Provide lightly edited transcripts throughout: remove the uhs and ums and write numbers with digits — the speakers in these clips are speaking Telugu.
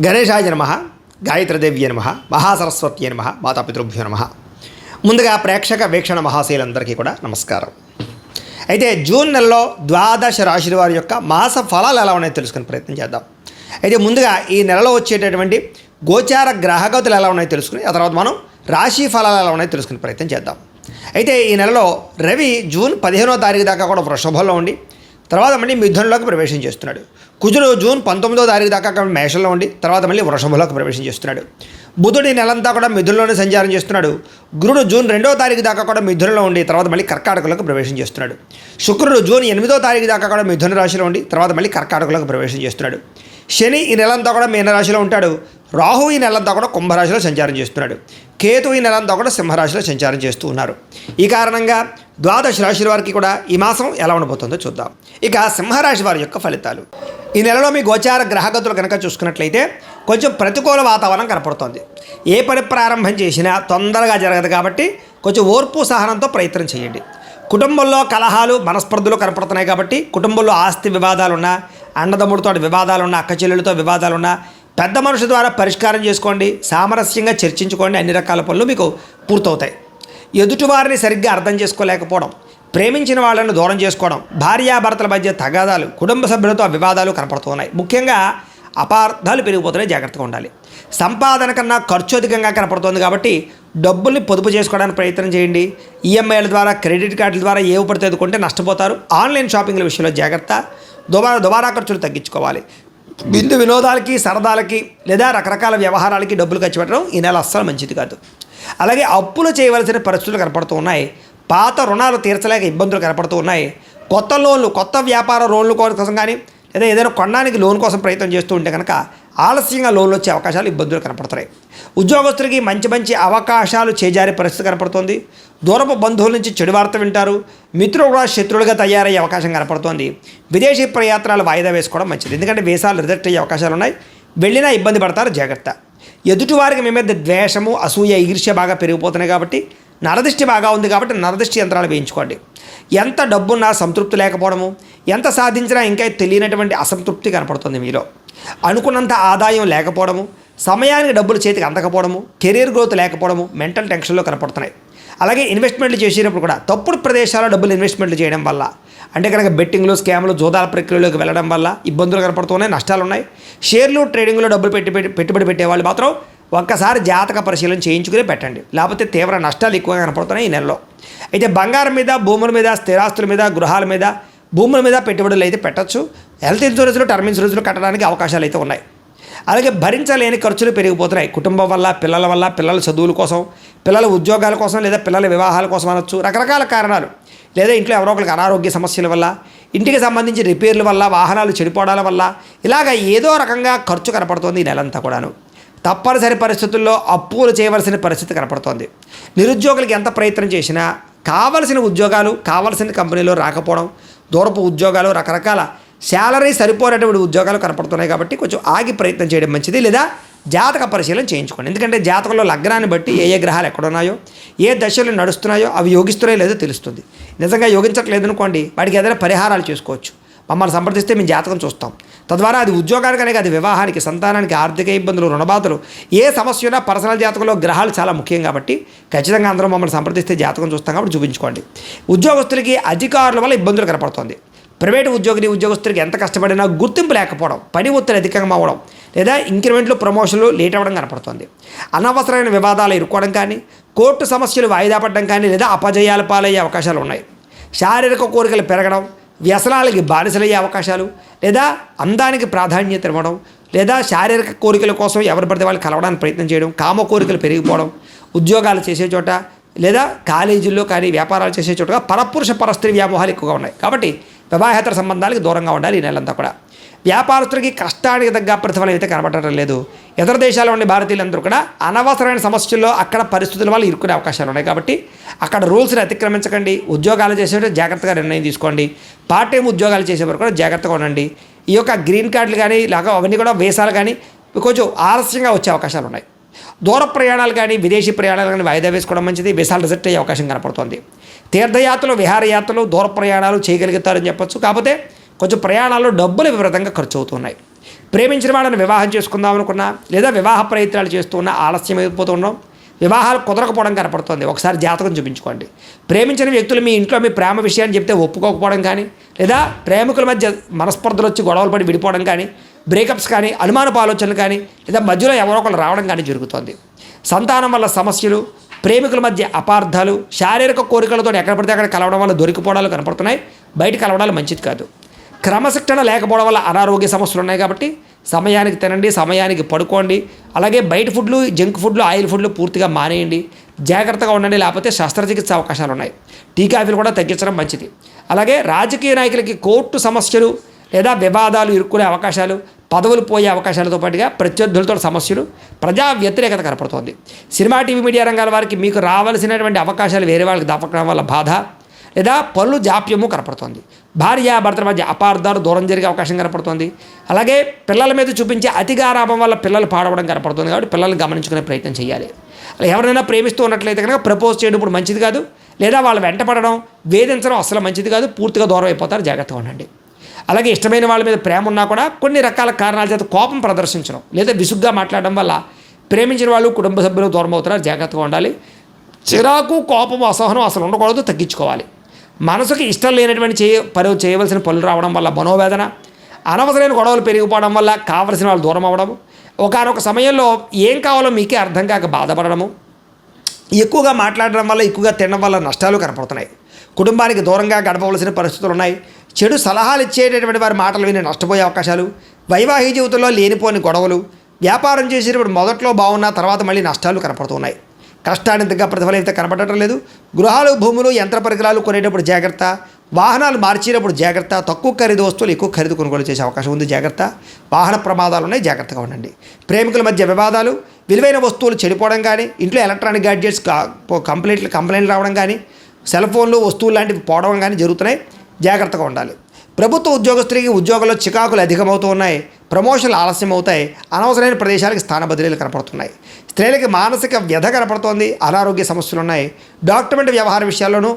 గణేశాయ నమః, గాయత్రీదేవ్య నమః, మహాసరస్వత్యై నమః, మాతాపితృభ్యో నమః. ముందుగా ప్రేక్షక వీక్షణ మహాశయులందరికీ కూడా నమస్కారం. అయితే జూన్ నెలలో ద్వాదశ రాశుల వారి యొక్క మాస ఫలాలు ఎలా ఉన్నాయో తెలుసుకునే ప్రయత్నం చేద్దాం. అయితే ముందుగా ఈ నెలలో వచ్చేటటువంటి గోచార గ్రహగతులు ఎలా ఉన్నాయో తెలుసుకుని ఆ తర్వాత మనం రాశి ఫలాలు ఎలా ఉన్నాయో తెలుసుకునే ప్రయత్నం చేద్దాం. అయితే ఈ నెలలో రవి జూన్ 15వ తారీఖు దాకా కూడా వృషభంలో ఉండి తర్వాత మళ్ళీ మిథునంలోకి ప్రవేశం చేస్తున్నాడు. కుజుడు జూన్ 19వ తారీఖు దాకా మేషంలో ఉండి తర్వాత మళ్ళీ వృషభంలోకి ప్రవేశం చేస్తున్నాడు. బుధుడు ఈ నెలంతా కూడా మిథునంలోనే సంచారం చేస్తున్నాడు. గురుడు జూన్ 2వ తారీఖు దాకా కూడా మిథునంలో ఉండి తర్వాత మళ్ళీ కర్కాటకంలోకి ప్రవేశం చేస్తున్నాడు. శుక్రుడు జూన్ 8వ తారీఖు దాకా కూడా మిథున రాశిలో ఉండి తర్వాత మళ్ళీ కర్కాటకంలోకి ప్రవేశం చేస్తున్నాడు. శని ఈ నెలంతా కూడా మీనరాశిలో ఉంటాడు. రాహు ఈ నెలంతా కూడా కుంభరాశిలో సంచారం చేస్తున్నాడు. కేతు ఈ నెలంతా కూడా సింహరాశిలో సంచారం చేస్తూ ఉన్నారు. ఈ కారణంగా ద్వాదశ రాశుల వారికి కూడా ఈ మాసం ఎలా ఉండబోతుందో చూద్దాం. ఇక సింహరాశి వారి యొక్క ఫలితాలు. ఈ నెలలో మీ గోచార గ్రహగతులు కనుక చూసుకున్నట్లయితే కొంచెం ప్రతికూల వాతావరణం కనపడుతోంది. ఏ పని ప్రారంభం చేసినా తొందరగా జరగదు కాబట్టి కొంచెం ఓర్పు సహనంతో ప్రయత్నం చేయండి. కుటుంబంలో కలహాలు మనస్పర్ధలు కనపడుతున్నాయి కాబట్టి కుటుంబంలో ఆస్తి వివాదాలున్నా, అన్నదమ్ముడితో వివాదాలున్నా, అక్క చెల్లెలతో వివాదాలున్నా పెద్ద మనుషుల ద్వారా పరిష్కారం చేసుకోండి. సామరస్యంగా చర్చించుకోండి. అన్ని రకాల పనులు మీకు పూర్తవుతాయి. ఎదుటివారిని సరిగ్గా అర్థం చేసుకోలేకపోవడం, ప్రేమించిన వాళ్ళను దూరం చేసుకోవడం, భార్యాభర్తల మధ్య తగాదాలు, కుటుంబ సభ్యులతో వివాదాలు కనపడుతున్నాయి. ముఖ్యంగా అపార్థాలు పెరిగిపోతున్నాయి. జాగ్రత్తగా ఉండాలి. సంపాదన కన్నా ఖర్చు అధికంగా కనపడుతుంది కాబట్టి డబ్బుల్ని పొదుపు చేసుకోవడానికి ప్రయత్నం చేయండి. ఈఎంఐల ద్వారా, క్రెడిట్ కార్డుల ద్వారా ఏవి పడితే ఎదుర్కొంటే నష్టపోతారు. ఆన్లైన్ షాపింగ్ల విషయంలో జాగ్రత్త. దుబారా ఖర్చులు తగ్గించుకోవాలి. విందు వినోదాలకి, సరదాలకి లేదా రకరకాల వ్యవహారాలకి డబ్బులు ఖర్చు పెట్టడం ఈ నెల అస్సలు మంచిది కాదు. అలాగే అప్పులు చేయవలసిన పరిస్థితులు కనపడుతూ ఉన్నాయి. పాత రుణాలు తీర్చలేక ఇబ్బందులు కనపడుతూ ఉన్నాయి. కొత్త లోన్లు, కొత్త వ్యాపార లోన్ల కోసం కానీ లేదా ఏదైనా కొనడానికి లోన్ కోసం ప్రయత్నం చేస్తూ ఉంటే కనుక ఆలస్యంగా లోన్లు వచ్చే అవకాశాలు, ఇబ్బందులు కనపడుతున్నాయి. ఉద్యోగస్తులకి మంచి అవకాశాలు చేజారే పరిస్థితి కనపడుతోంది. దూరపు బంధువుల నుంచి చెడు వార్త వింటారు. మిత్రులు కూడా శత్రువులుగా తయారయ్యే అవకాశం కనపడుతోంది. విదేశీ ప్రయాత్రాలు వాయిదా వేసుకోవడం మంచిది. ఎందుకంటే వీసాలు రిజెక్ట్ అయ్యే అవకాశాలు ఉన్నాయి. వెళ్ళినా ఇబ్బంది పడతారు. జాగ్రత్త. ఎదుటివారికి మీ మీద ద్వేషము, అసూయ, ఈర్ష్య బాగా పెరిగిపోతున్నాయి కాబట్టి నరదృష్టి బాగా ఉంది కాబట్టి నరదృష్టి యంత్రాలు వేయించుకోండి. ఎంత డబ్బున్నా సంతృప్తి లేకపోవడము, ఎంత సాధించినా ఇంకా తెలియనటువంటి అసంతృప్తి కనపడుతుంది మీలో. అనుకున్నంత ఆదాయం లేకపోవడము, సమయానికి డబ్బులు చేతికి అందకపోవడము, కెరీర్ గ్రోత్ లేకపోవడము, మెంటల్ టెన్షన్లో కనపడుతున్నాయి. అలాగే ఇన్వెస్ట్మెంట్లు చేసేటప్పుడు కూడా తప్పుడు ప్రదేశాల్లో డబ్బులు ఇన్వెస్ట్మెంట్లు చేయడం వల్ల, అంటే కనుక బెట్టింగ్లు, స్కామ్లు, జోదాల ప్రక్రియలోకి వెళ్ళడం వల్ల ఇబ్బందులు కనపడుతున్నాయి, నష్టాలు ఉన్నాయి. షేర్లు, ట్రేడింగ్లో డబ్బులు పెట్టుబడి పెట్టేవాళ్ళు మాత్రం ఒక్కసారి జాతక పరిశీలన చేయించుకుని పెట్టండి. లేకపోతే తీవ్ర నష్టాలు ఎక్కువగా కనపడుతున్నాయి ఈ నెలలో. అయితే బంగారం మీద, భూముల మీద, స్థిరాస్తుల మీద, గృహాల మీద, భూముల మీద పెట్టుబడులు అయితే పెట్టచ్చు. హెల్త్ ఇన్సూరెన్స్లు, టర్మ్ ఇన్సూరెన్స్లు కట్టడానికి అవకాశాలు అయితే ఉన్నాయి. అలాగే భరించలేని ఖర్చులు పెరిగిపోతున్నాయి. కుటుంబం వల్ల, పిల్లల వల్ల, పిల్లల చదువుల కోసం, పిల్లల ఉద్యోగాల కోసం లేదా పిల్లల వివాహాల కోసం అనొచ్చు. రకరకాల కారణాలు, లేదా ఇంట్లో ఎవరో ఒకరికి అనారోగ్య సమస్యల వల్ల, ఇంటికి సంబంధించి రిపేర్ల వల్ల, వాహనాలు చెడిపోవడాల వల్ల ఇలాగ ఏదో రకంగా ఖర్చు కనపడుతోంది ఈ నెలంతా కూడాను. తప్పనిసరి పరిస్థితుల్లో అప్పులు చేయవలసిన పరిస్థితి కనపడుతోంది. నిరుద్యోగులకి ఎంత ప్రయత్నం చేసినా కావలసిన ఉద్యోగాలు కావలసిన కంపెనీలో రాకపోవడం, దూరపు ఉద్యోగాలు, రకరకాల శాలరీ సరిపోయేటువంటి ఉద్యోగాలు కనపడుతున్నాయి కాబట్టి కొంచెం ఆగి ప్రయత్నం చేయడం మంచిది. లేదా జాతక పరిశీలన చేయించుకోండి. ఎందుకంటే జాతకంలో లగ్నాన్ని బట్టి ఏ గ్రహాలు ఎక్కడున్నాయో, ఏ దశలు నడుస్తున్నాయో అవి యోగిస్తున్నాయో లేదో తెలుస్తుంది. నిజంగా యోగించట్లేదు అనుకోండి, వాటికి ఏదైనా పరిహారాలు చేసుకోవచ్చు. మమ్మల్ని సంప్రదిస్తే మేము జాతకం చూస్తాం. తద్వారా అది ఉద్యోగానికనే కాదు, వివాహానికి, సంతానానికి, ఆర్థిక ఇబ్బందులు, రుణబాధలు, ఏ సమస్య ఉన్నా పర్సనల్ జాతకంలో గ్రహాలు చాలా ముఖ్యం కాబట్టి ఖచ్చితంగా అందరూ మమ్మల్ని సంప్రదిస్తే జాతకం చూస్తాం కాబట్టి చూపించుకోండి. ఉద్యోగస్తులకి అధికారుల వల్ల ఇబ్బందులు కనపడుతుంది. ప్రైవేటు ఉద్యోగస్తులకి ఎంత కష్టపడినా గుర్తింపు లేకపోవడం, పని ఒత్తిడి అధికంగా అవ్వడం, లేదా ఇంక్రిమెంట్లు, ప్రమోషన్లు లేట్ అవ్వడం కనపడుతుంది. అనవసరమైన వివాదాలు ఇరుక్కోవడం కానీ, కోర్టు సమస్యలు వాయిదా పడడం కానీ, లేదా అపజయాల పాలయ్యే అవకాశాలు ఉన్నాయి. శారీరక కోరికలు పెరగడం, వ్యసనాలకి బానిసలయ్యే అవకాశాలు, లేదా అందానికి ప్రాధాన్యత ఇవ్వడం, లేదా శారీరక కోరికల కోసం ఎవరు పడితే వాళ్ళు కలవడానికి ప్రయత్నం చేయడం, కామ కోరికలు పెరిగిపోవడం, ఉద్యోగాలు చేసే చోట లేదా కాలేజీల్లో కానీ వ్యాపారాలు చేసే చోటగా పరపురుష పరస్త్రీ వ్యామోహాలు ఎక్కువగా ఉన్నాయి. కాబట్టి వివాహేతర సంబంధాలకు దూరంగా ఉండాలి ఈ నెలంతా కూడా. వ్యాపారస్తులకి కష్టానికి తగ్గ ప్రతిఫలం అయితే కనబడటం లేదు. ఇతర దేశాల్లో ఉండే భారతీయులందరూ కూడా అనవసరమైన సమస్యల్లో అక్కడ పరిస్థితుల వల్ల ఇరుక్కునే అవకాశాలు ఉన్నాయి. కాబట్టి అక్కడ రూల్స్ని అతిక్రమించకండి. ఉద్యోగాలు చేసేటప్పుడు జాగ్రత్తగా నిర్ణయం తీసుకోండి. పార్ట్ టైం ఉద్యోగాలు చేసేవారు కూడా జాగ్రత్తగా ఉండండి. ఈ యొక్క గ్రీన్ కార్డులు కానీ ఇలాగ అవన్నీ కూడా వీసాలు కానీ కొంచెం ఆలస్యంగా వచ్చే అవకాశాలు ఉన్నాయి. దూర ప్రయాణాలు కానీ, విదేశీ ప్రయాణాలు కానీ వాయిదా వేసుకోవడం మంచిది. వీసాలు రిజెక్ట్ అయ్యే అవకాశం కనపడుతుంది. తీర్థయాత్రలు, విహారయాత్రలు, దూర ప్రయాణాలు చేయగలుగుతారని చెప్పొచ్చు. కాకపోతే కొంచెం ప్రయాణాల్లో డబ్బులు విపరీతంగా ఖర్చు అవుతున్నాయి. ప్రేమించిన వాళ్ళని వివాహం చేసుకుందాం అనుకున్నా లేదా వివాహ ప్రయత్నాలు చేస్తూ ఉన్నా ఆలస్యం అయిపోతూ ఉన్నాం, వివాహాలు కుదరకపోవడం కనపడుతుంది. ఒకసారి జాతకం చూపించుకోండి. ప్రేమించిన వ్యక్తులు మీ ఇంట్లో మీ ప్రేమ విషయాన్ని చెప్తే ఒప్పుకోకపోవడం కానీ, లేదా ప్రేమికుల మధ్య మనస్పర్ధలు వచ్చి గొడవలు పడి విడిపోవడం కానీ, బ్రేకప్స్ కానీ, అనుమానపు ఆలోచనలు కానీ, లేదా మధ్యలో ఎవరో ఒకరు రావడం కానీ జరుగుతుంది. సంతానం వల్ల సమస్యలు, ప్రేమికుల మధ్య అపార్థాలు, శారీరక కోరికలతో ఎక్కడ పడితే అక్కడ కలవడం వల్ల దొరికిపోవడాలు కనపడుతున్నాయి. బయట కలవడాలు మంచిది కాదు. క్రమశిక్షణ లేకపోవడం వల్ల అనారోగ్య సమస్యలు ఉన్నాయి. కాబట్టి సమయానికి తినండి, సమయానికి పడుకోండి. అలాగే బయట ఫుడ్లు, జంక్ ఫుడ్లు, ఆయిల్ ఫుడ్లు పూర్తిగా మానేయండి. జాగ్రత్తగా ఉండండి, లేకపోతే శస్త్రచికిత్స అవకాశాలు ఉన్నాయి. టీ కాఫీలు కూడా తగ్గించడం మంచిది. అలాగే రాజకీయ నాయకులకి కోర్టు సమస్యలు లేదా వివాదాలు ఇరుక్కునే అవకాశాలు, పదవులు పోయే అవకాశాలతో పాటుగా ప్రత్యర్థులతో సమస్యలు, ప్రజా వ్యతిరేకత కనపడుతోంది. సినిమా, టీవీ, మీడియా రంగాల వారికి మీకు రావాల్సినటువంటి అవకాశాలు వేరే వాళ్ళకి దక్కడం వల్ల బాధ లేదా పనులు జాప్యము కనపడుతోంది. భార్యాభర్తల మధ్య అపార్థాలు, దూరం జరిగే అవకాశం కనపడుతుంది. అలాగే పిల్లల మీద చూపించే అతిగారాభం వల్ల పిల్లలు పాడవడం కనపడుతుంది. కాబట్టి పిల్లల్ని గమనించుకునే ప్రయత్నం చేయాలి. అలా ఎవరైనా ప్రేమిస్తూ ఉన్నట్లయితే కనుక ప్రపోజ్ చేయడం ఇప్పుడు మంచిది కాదు, లేదా వాళ్ళు వెంటపడడం, వేధించడం అసలు మంచిది కాదు. పూర్తిగా దూరం అయిపోతారు, జాగ్రత్తగా ఉండండి. అలాగే ఇష్టమైన వాళ్ళ మీద ప్రేమ ఉన్నా కూడా కొన్ని రకాల కారణాల చేత కోపం ప్రదర్శించడం లేదా విసుగ్గా మాట్లాడడం వల్ల ప్రేమించిన వాళ్ళు, కుటుంబ సభ్యులు దూరం అవుతారు, జాగ్రత్తగా ఉండాలి. చిరాకు, కోపం, అసహనం అసలు ఉండకూడదు, తగ్గించుకోవాలి. మనసుకి ఇష్టం లేనటువంటి చేయవలసిన పనులు రావడం వల్ల మనోవేదన, అనవసరమైన గొడవలు పెరిగిపోవడం వల్ల కావలసిన వాళ్ళు దూరం అవ్వడము, ఒకానొక సమయంలో ఏం కావాలో మీకే అర్థం కాక బాధపడడము, ఎక్కువగా మాట్లాడడం వల్ల, ఎక్కువగా తినడం వల్ల నష్టాలు కనపడుతున్నాయి. కుటుంబానికి దూరంగా గడపవలసిన పరిస్థితులు ఉన్నాయి. చెడు సలహాలు ఇచ్చేటటువంటి వారి మాటలు విని నష్టపోయే అవకాశాలు, వైవాహిక జీవితంలో లేనిపోని గొడవలు, వ్యాపారం చేసేటప్పుడు మొదట్లో బాగున్న తర్వాత మళ్ళీ నష్టాలు కనపడుతున్నాయి. కష్టానికి తగ్గ ప్రతిఫలం అయితే కనపడటం లేదు. గృహాలు, భూములు, యంత్ర పరికరాలు కొనేటప్పుడు జాగ్రత్త, వాహనాలు మార్చేటప్పుడు జాగ్రత్త, తక్కువ ఖరీదు వస్తువులు ఎక్కువ ఖరీదు కొనుగోలు చేసే అవకాశం ఉంది, జాగ్రత్త. వాహన ప్రమాదాలు ఉన్నాయి, జాగ్రత్తగా ఉండండి. ప్రేమికుల మధ్య వివాదాలు, విలువైన వస్తువులు చెడిపోవడం కానీ, ఇంట్లో ఎలక్ట్రానిక్ గ్యాడ్జెట్స్ కంప్లైంట్లు రావడం కానీ, సెల్ ఫోన్లు, వస్తువులు లాంటివి పోవడం కానీ జరుగుతున్నాయి, జాగ్రత్తగా ఉండాలి. ప్రభుత్వ ఉద్యోగస్తులకి ఉద్యోగంలో చికాకులు అధికమవుతూ ఉన్నాయి, ప్రమోషన్లు ఆలస్యం అవుతాయి, అనవసరమైన ప్రదేశాలకు స్థాన బదిలీలు కనపడుతున్నాయి. స్త్రీలకి మానసిక వ్యధ కనపడుతోంది, అనారోగ్య సమస్యలు ఉన్నాయి. డాక్యుమెంట్ వ్యవహార విషయాల్లోనూ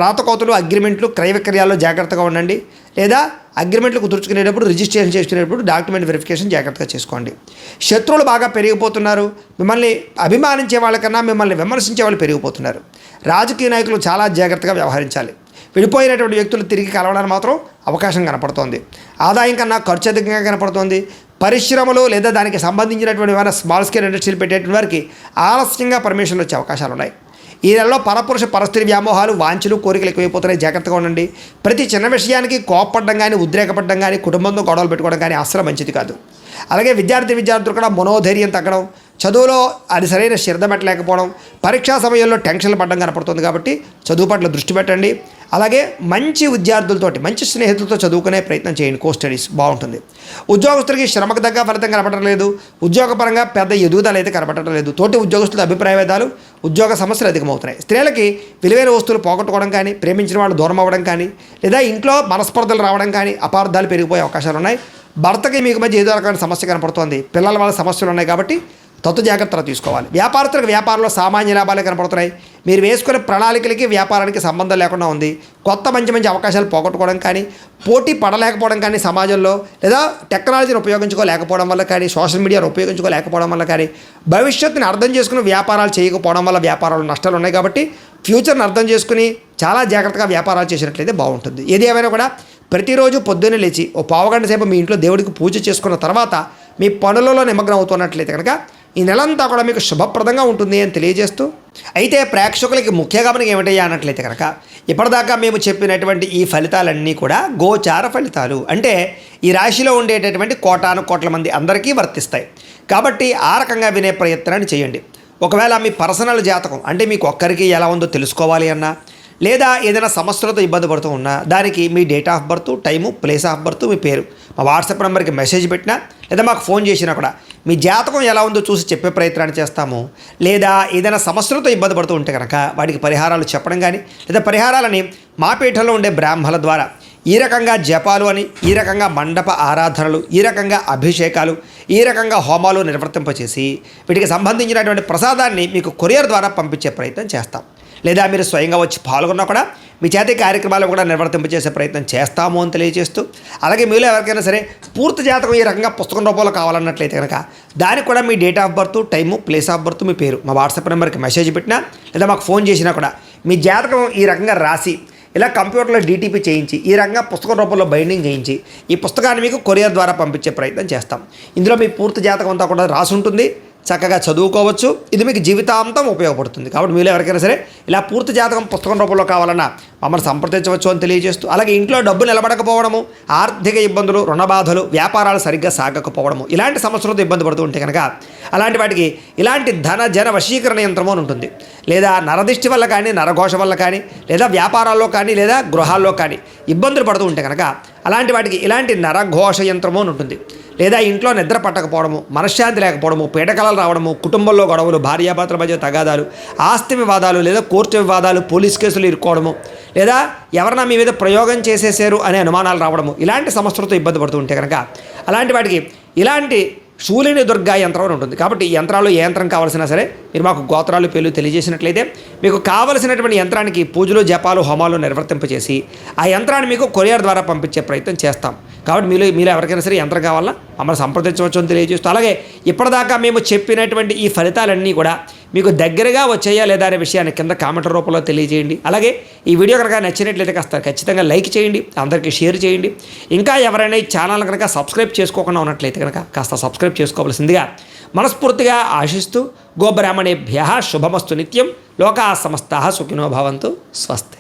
రాతకోతలు, అగ్రిమెంట్లు, క్రయ విక్రయాల్లో జాగ్రత్తగా ఉండండి. లేదా అగ్రిమెంట్లు కుదుర్చుకునేటప్పుడు, రిజిస్ట్రేషన్ చేసుకునేటప్పుడు డాక్యుమెంట్ వెరిఫికేషన్ జాగ్రత్తగా చేసుకోండి. శత్రువులు బాగా పెరిగిపోతున్నారు. మిమ్మల్ని అభిమానించే వాళ్ళకన్నా మిమ్మల్ని విమర్శించే వాళ్ళు పెరిగిపోతున్నారు. రాజకీయ నాయకులు చాలా జాగ్రత్తగా వ్యవహరించాలి. విడిపోయినటువంటి వ్యక్తులు తిరిగి కలవడానికి మాత్రం అవకాశం కనపడుతోంది. ఆదాయం కన్నా ఖర్చు అధికంగా కనపడుతోంది. పరిశ్రమలు లేదా దానికి సంబంధించినటువంటి ఏమైనా స్మాల్ స్కేల్ ఇండస్ట్రీలు పెట్టేటువంటి వారికి ఆలస్యంగా పర్మిషన్లు వచ్చే అవకాశాలు ఉన్నాయి. ఈ నెలలో పరపురుష పరస్త్రీ వ్యామోహాలు, వాంఛలు, కోరికలు ఎక్కువైపోతున్నాయి, జాగ్రత్తగా ఉండండి. ప్రతి చిన్న విషయానికి కోపపడడం కానీ, ఉద్రేకపడడం కానీ, కుటుంబంతో గొడవలు పెట్టుకోవడం కానీ అస్సలు మంచిది కాదు. అలాగే విద్యార్థులు కూడా మనోధైర్యం తగ్గడం, చదువులో అది సరైన శ్రద్ధ పెట్టలేకపోవడం, పరీక్షా సమయంలో టెన్షన్లు పడడం కనపడుతుంది. కాబట్టి చదువు పట్ల దృష్టి పెట్టండి. అలాగే మంచి విద్యార్థులతోటి, మంచి స్నేహితులతో చదువుకునే ప్రయత్నం చేయండి. కో స్టడీస్ బాగుంటుంది. ఉద్యోగస్తులకి శ్రమకు తగ్గ ఫలితం కనపడటం లేదు. ఉద్యోగపరంగా పెద్ద ఎదుగుదల అయితే కనపడటం లేదు. తోటి ఉద్యోగస్తుల అభిప్రాయ భేదాలు, ఉద్యోగ సమస్యలు అధికమవుతున్నాయి. స్త్రీలకి విలువైన వస్తువులు పోగొట్టుకోవడం కానీ, ప్రేమించిన వాళ్ళు దూరం అవ్వడం కానీ, లేదా ఇంట్లో మనస్పర్ధలు రావడం కానీ, అపార్థాలు పెరిగిపోయే అవకాశాలు ఉన్నాయి. భర్తకి మీకు మధ్య ఏదో రకమైన సమస్య కనపడుతోంది. పిల్లల వల్ల సమస్యలు ఉన్నాయి. కాబట్టి తత్తు జాగ్రత్తలు తీసుకోవాలి. వ్యాపారస్తులకు వ్యాపారంలో సామాన్య లాభాలే కనపడుతున్నాయి. మీరు వేసుకునే ప్రణాళికలకి వ్యాపారానికి సంబంధం లేకుండా ఉంది. కొత్త మంచి అవకాశాలు పోగొట్టుకోవడం కానీ, పోటీ పడలేకపోవడం కానీ, సమాజంలో లేదా టెక్నాలజీని ఉపయోగించుకోలేకపోవడం వల్ల కానీ, సోషల్ మీడియాను ఉపయోగించుకోలేకపోవడం వల్ల కానీ, భవిష్యత్తుని అర్థం చేసుకుని వ్యాపారాలు చేయకపోవడం వల్ల వ్యాపారాలు నష్టాలు ఉన్నాయి. కాబట్టి ఫ్యూచర్ని అర్థం చేసుకుని చాలా జాగ్రత్తగా వ్యాపారాలు చేసినట్లయితే బాగుంటుంది. ఏది ఏమైనా కూడా ప్రతిరోజు పొద్దున్నే లేచి ఓ పావుగంట సేపు మీ ఇంట్లో దేవుడికి పూజ చేసుకున్న తర్వాత మీ పనులలో నిమగ్నం అవుతున్నట్లయితే కనుక ఈ నెలంతా కూడా మీకు శుభప్రదంగా ఉంటుంది అని తెలియజేస్తూ, అయితే ప్రేక్షకులకి ముఖ్య గమనిక ఏమిటయ్యా అన్నట్లయితే కనుక ఇప్పటిదాకా మేము చెప్పినటువంటి ఈ ఫలితాలన్నీ కూడా గోచార ఫలితాలు. అంటే ఈ రాశిలో ఉండేటటువంటి కోటాను మంది అందరికీ వర్తిస్తాయి. కాబట్టి ఆ రకంగా వినే ప్రయత్నాన్ని చేయండి. ఒకవేళ మీ పర్సనల్ జాతకం అంటే మీకు ఒక్కరికి ఎలా ఉందో తెలుసుకోవాలి అన్నా, లేదా ఏదైనా సమస్యలతో ఇబ్బంది పడుతూ ఉన్నా, దానికి మీ date of birth, time, place of birth, మీ పేరు మా వాట్సాప్ నెంబర్కి మెసేజ్ పెట్టినా, లేదా మాకు ఫోన్ చేసినా కూడా మీ జాతకం ఎలా ఉందో చూసి చెప్పే ప్రయత్నాన్ని చేస్తాము. లేదా ఏదైనా సమస్యలతో ఇబ్బంది పడుతూ ఉంటే కనుక వాటికి పరిహారాలు చెప్పడం కానీ, లేదా పరిహారాలని మా పీఠంలో ఉండే బ్రాహ్మణుల ద్వారా ఈ రకంగా జపాలు అని, ఈ రకంగా మండప ఆరాధనలు, ఈ రకంగా అభిషేకాలు, ఈ రకంగా హోమాలు నిర్వర్తింపచేసి వీటికి సంబంధించినటువంటి ప్రసాదాన్ని మీకు కొరియర్ ద్వారా పంపించే ప్రయత్నం చేస్తాం. లేదా మీరు స్వయంగా వచ్చి పాల్గొన్నా కూడా మీ చేతి కార్యక్రమాలు కూడా నిర్వర్తింపజేసే ప్రయత్నం చేస్తాము అని తెలియజేస్తూ, అలాగే మీలో ఎవరికైనా సరే పూర్తి జాతకం ఈ రకంగా పుస్తకం రూపంలో కావాలన్నట్లయితే కనుక దానికి కూడా మీ date of birth, time, place of birth, మీ పేరు మా వాట్సాప్ నెంబర్కి మెసేజ్ పెట్టినా లేదా మాకు ఫోన్ చేసినా కూడా మీ జాతకం ఈ రకంగా రాసి ఇలా కంప్యూటర్లో డీటీపీ చేయించి ఈ రకంగా పుస్తకం రూపంలో బైండింగ్ చేయించి ఈ పుస్తకాన్ని మీకు కొరియర్ ద్వారా పంపించే ప్రయత్నం చేస్తాం. ఇందులో మీ పూర్తి జాతకం అంతా కూడా రాసి ఉంటుంది, చక్కగా చదువుకోవచ్చు. ఇది మీకు జీవితాంతం ఉపయోగపడుతుంది. కాబట్టి మీరు ఎవరికైనా సరే ఇలా పూర్తి జాతకం పుస్తకం రూపంలో కావాలన్నా మమ్మల్ని సంప్రదించవచ్చు అని తెలియజేస్తూ, అలాగే ఇంట్లో డబ్బు నిలబడకపోవడము, ఆర్థిక ఇబ్బందులు, రుణ బాధలు, వ్యాపారాలు సరిగ్గా సాగకపోవడము, ఇలాంటి సమస్యలతో ఇబ్బంది పడుతూ ఉంటే కనుక అలాంటి వాటికి ఇలాంటి ధన జన వశీకరణ యంత్రము అని ఉంటుంది. లేదా నరదిష్టి వల్ల కానీ, నరఘోష వల్ల కానీ, లేదా వ్యాపారాల్లో కానీ, లేదా గృహాల్లో కానీ ఇబ్బందులు పడుతూ ఉంటే కనుక అలాంటి వాటికి ఇలాంటి నరఘోష యంత్రము అని ఉంటుంది. లేదా ఇంట్లో నిద్ర పట్టకపోవడము, మనశ్శాంతి లేకపోవడము, పీడకలలు రావడము, కుటుంబంలో గొడవలు, భార్యాభర్తల మధ్య తగాదాలు, ఆస్తి వివాదాలు, లేదా కోర్టు వివాదాలు, పోలీస్ కేసులు ఇరుక్కోవడము, లేదా ఎవరైనా మీ మీద ప్రయోగం చేసేసారు అనే అనుమానాలు రావడము, ఇలాంటి సమస్యలతో ఇబ్బంది పడుతూ ఉంటే కనుక అలాంటి వాటికి ఇలాంటి శూలిని దుర్గా యంత్రం అని ఉంటుంది. కాబట్టి ఈ యంత్రాలు ఏ యంత్రం కావాల్సినా సరే మీరు మాకు గోత్రాలు పేర్లు తెలియజేసినట్లయితే మీకు కావలసినటువంటి యంత్రానికి పూజలు, జపాలు, హోమాలు నిర్వర్తింపచేసి ఆ యంత్రాన్ని మీకు కొరియర్ ద్వారా పంపించే ప్రయత్నం చేస్తాం. కాబట్టి మీరు ఎవరికైనా సరే యంత్రం కావాలన్నా మమ్మల్ని సంప్రదించవచ్చు అని తెలియజేస్తూ, అలాగే ఇప్పటిదాకా మేము చెప్పినటువంటి ఈ ఫలితాలన్నీ కూడా మీకు దగ్గరగా వచ్చాయా లేదా అనే విషయాన్ని కింద కామెంట్ రూపంలో తెలియజేయండి. అలాగే ఈ వీడియో కనుక నచ్చినట్లయితే కాస్త ఖచ్చితంగా లైక్ చేయండి, అందరికీ షేర్ చేయండి. ఇంకా ఎవరైనా ఈ ఛానల్ కనుక సబ్స్క్రైబ్ చేసుకోకుండా ఉన్నట్లయితే కనుక కాస్త సబ్స్క్రైబ్ చేసుకోవాల్సిందిగా మనస్ఫూర్తిగా ఆశిస్తూ, గోబ్రాహ్మణేభ్యః శుభమస్తు నిత్యం, లోకాః సమస్తాః సుఖినో భవంతు. స్వస్తి.